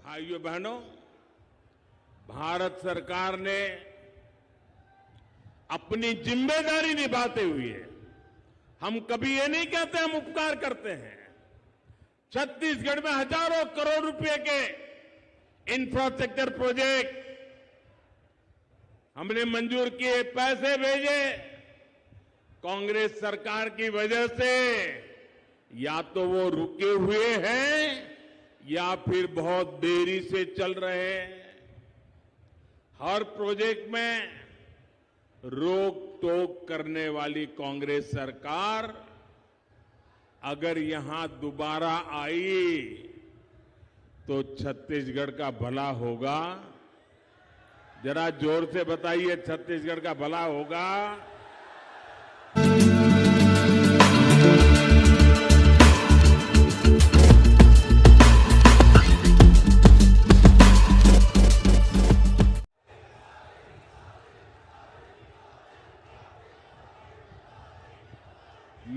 भाइयों बहनों, भारत सरकार ने अपनी जिम्मेदारी निभाते हुए, हम कभी ये नहीं कहते हम उपकार करते हैं, छत्तीसगढ़ में हजारों करोड़ रुपए के इंफ्रास्ट्रक्चर प्रोजेक्ट हमने मंजूर किए, पैसे भेजे। कांग्रेस सरकार की वजह से या तो वो रुके हुए हैं या फिर बहुत देरी से चल रहे हैं। हर प्रोजेक्ट में रोक टोक करने वाली कांग्रेस सरकार अगर यहां दोबारा आई तो छत्तीसगढ़ का भला होगा। जरा जोर से बताइए, छत्तीसगढ़ का भला होगा?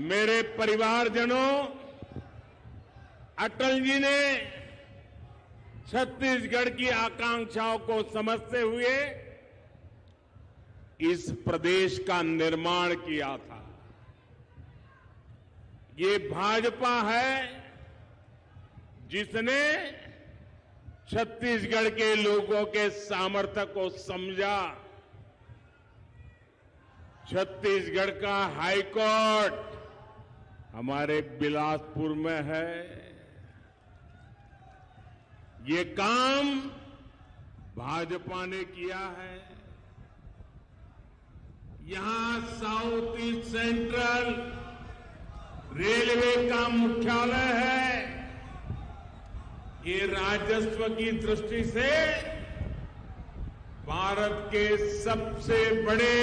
मेरे परिवारजनों, अटल जी ने छत्तीसगढ़ की आकांक्षाओं को समझते हुए इस प्रदेश का निर्माण किया था। ये भाजपा है जिसने छत्तीसगढ़ के लोगों के सामर्थ्य को समझा। छत्तीसगढ़ का हाईकोर्ट हमारे बिलासपुर में है। ये काम भाजपा ने किया है। यहां साउथ ईस्ट सेंट्रल रेलवे का मुख्यालय है। ये राजस्व की दृष्टि से भारत के सबसे बड़े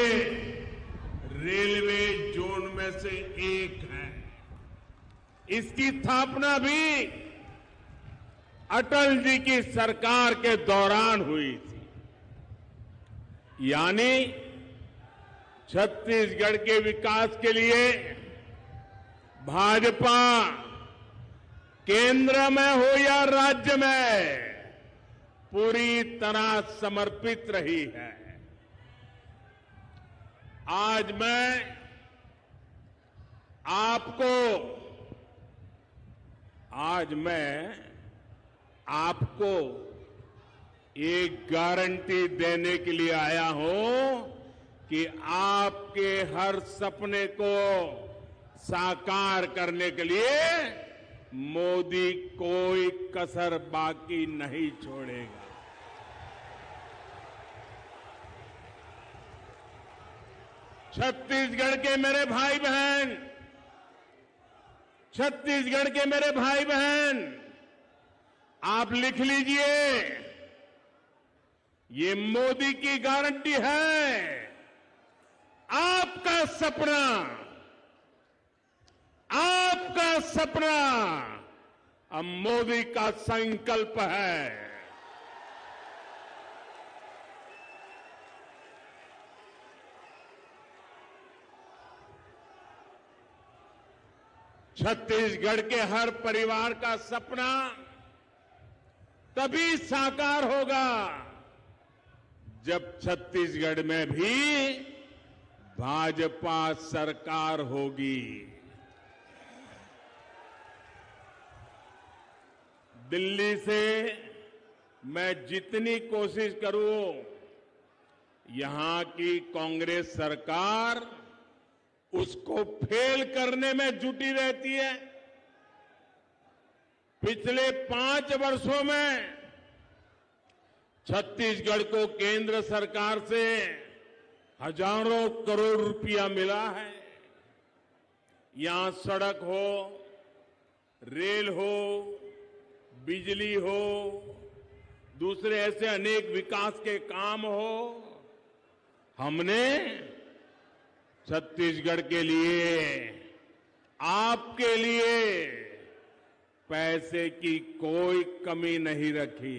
रेलवे जोन में से एक है। इसकी स्थापना भी अटल जी की सरकार के दौरान हुई थी। यानी छत्तीसगढ़ के विकास के लिए भाजपा केंद्र में हो या राज्य में पूरी तरह समर्पित रही है। आज मैं आपको एक गारंटी देने के लिए आया हूं कि आपके हर सपने को साकार करने के लिए मोदी कोई कसर बाकी नहीं छोड़ेगा। छत्तीसगढ़ के मेरे भाई बहन, छत्तीसगढ़ के मेरे भाई बहन, आप लिख लीजिए, ये मोदी की गारंटी है। आपका सपना अब मोदी का संकल्प है। छत्तीसगढ़ के हर परिवार का सपना तभी साकार होगा जब छत्तीसगढ़ में भी भाजपा सरकार होगी। दिल्ली से मैं जितनी कोशिश करूं, यहां की कांग्रेस सरकार उसको फेल करने में जुटी रहती है। पिछले 5 वर्षों में छत्तीसगढ़ को केंद्र सरकार से हजारों करोड़ रुपया मिला है। यहां सड़क हो, रेल हो, बिजली हो, दूसरे ऐसे अनेक विकास के काम हो। हमने छत्तीसगढ़ के लिए, आपके लिए पैसे की कोई कमी नहीं रखी।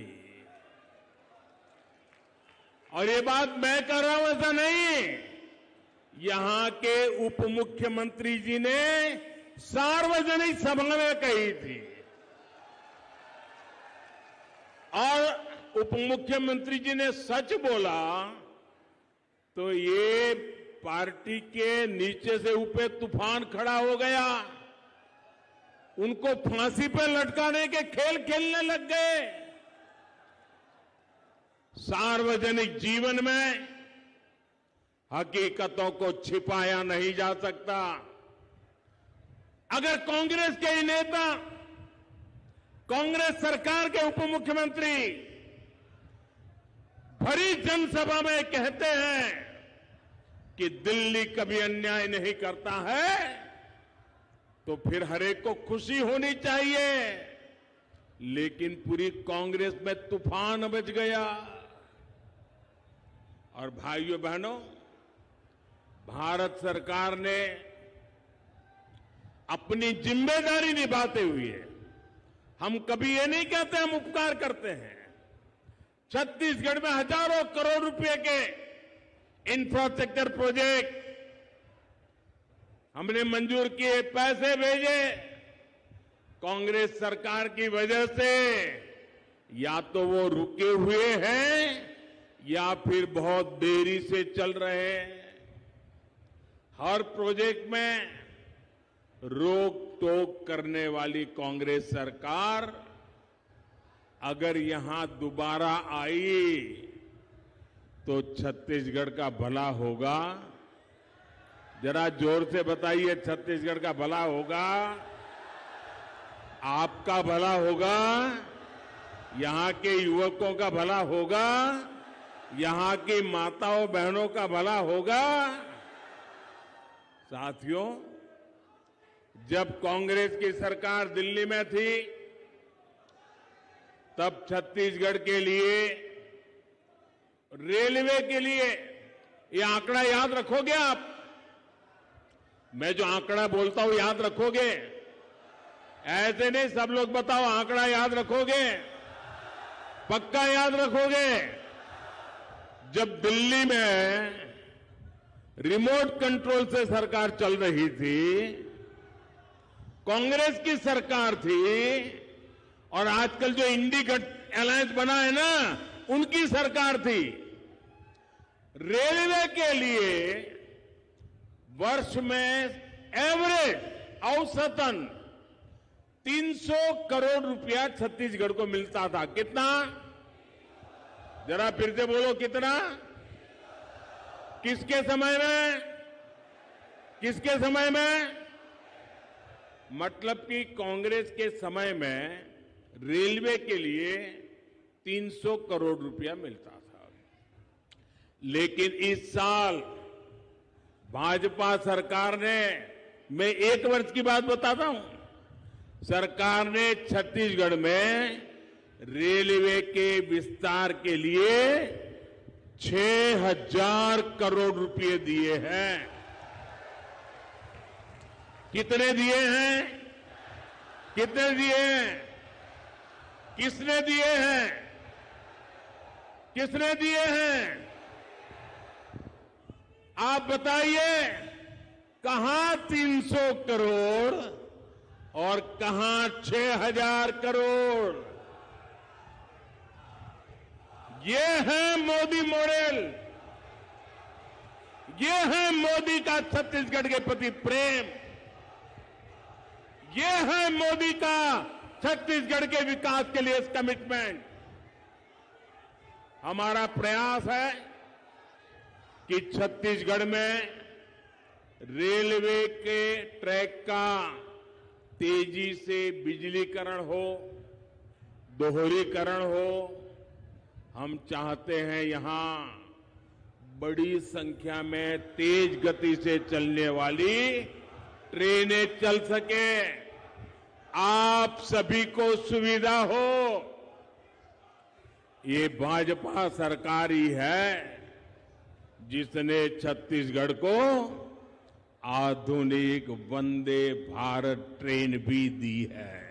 और ये बात मैं कर रहा हूं ऐसा नहीं, यहां के उप मुख्यमंत्री जी ने सार्वजनिक सभा में कही थी। और उप मुख्यमंत्री जी ने सच बोला तो ये पार्टी के नीचे से ऊपर तूफान खड़ा हो गया। उनको फांसी पर लटकाने के खेल खेलने लग गए। सार्वजनिक जीवन में हकीकतों को छिपाया नहीं जा सकता। अगर कांग्रेस के ही नेता, कांग्रेस सरकार के उप मुख्यमंत्री भरी जनसभा में कहते हैं कि दिल्ली कभी अन्याय नहीं करता है, तो फिर हर एक को खुशी होनी चाहिए। लेकिन पूरी कांग्रेस में तूफान मच गया। और भाइयों बहनों, भारत सरकार ने अपनी जिम्मेदारी निभाते हुए, हम कभी ये नहीं कहते हम उपकार करते हैं, छत्तीसगढ़ में हजारों करोड़ रुपए के इंफ्रास्ट्रक्चर प्रोजेक्ट हमने मंजूर किए, पैसे भेजे। कांग्रेस सरकार की वजह से या तो वो रुके हुए हैं या फिर बहुत देरी से चल रहे हैं। हर प्रोजेक्ट में रोक टोक करने वाली कांग्रेस सरकार अगर यहां दोबारा आई तो छत्तीसगढ़ का भला होगा। जरा जोर से बताइए, छत्तीसगढ़ का भला होगा, आपका भला होगा, यहां के युवकों का भला होगा, यहां की माताओं बहनों का भला होगा। साथियों, जब कांग्रेस की सरकार दिल्ली में थी तब छत्तीसगढ़ के लिए, रेलवे के लिए, ये आंकड़ा याद रखोगे आप? मैं जो आंकड़ा बोलता हूं याद रखोगे? ऐसे नहीं सब लोग बताओ, आंकड़ा याद रखोगे? पक्का याद रखोगे? जब दिल्ली में रिमोट कंट्रोल से सरकार चल रही थी, कांग्रेस की सरकार थी, और आजकल जो इंडी अलायंस बना है ना, उनकी सरकार थी। रेलवे के लिए वर्ष में एवरेज औसतन 300 करोड़ रुपया छत्तीसगढ़ को मिलता था। कितना? जरा फिर से बोलो, कितना? किसके समय में? किसके समय में? मतलब कि कांग्रेस के समय में रेलवे के लिए 300 करोड़ रुपया मिलता था। लेकिन इस साल भाजपा सरकार ने, मैं एक वर्ष की बात बताता हूं, सरकार ने छत्तीसगढ़ में रेलवे के विस्तार के लिए 6,000 करोड़ रुपए दिए हैं। कितने दिए हैं? कितने दिए हैं? किसने दिए हैं? किसने दिए हैं? आप बताइए, कहां 300 करोड़ और कहां 6,000 करोड़? ये है मोदी मॉडल, ये है मोदी का छत्तीसगढ़ के प्रति प्रेम, ये है मोदी का छत्तीसगढ़ के विकास के लिए कमिटमेंट। हमारा प्रयास है कि छत्तीसगढ़ में रेलवे के ट्रैक का तेजी से बिजलीकरण हो, दोहरीकरण हो। हम चाहते हैं यहां बड़ी संख्या में तेज गति से चलने वाली ट्रेनें चल सके, आप सभी को सुविधा हो। ये भाजपा सरकार ही है जिसने छत्तीसगढ़ को आधुनिक वंदे भारत ट्रेन भी दी है।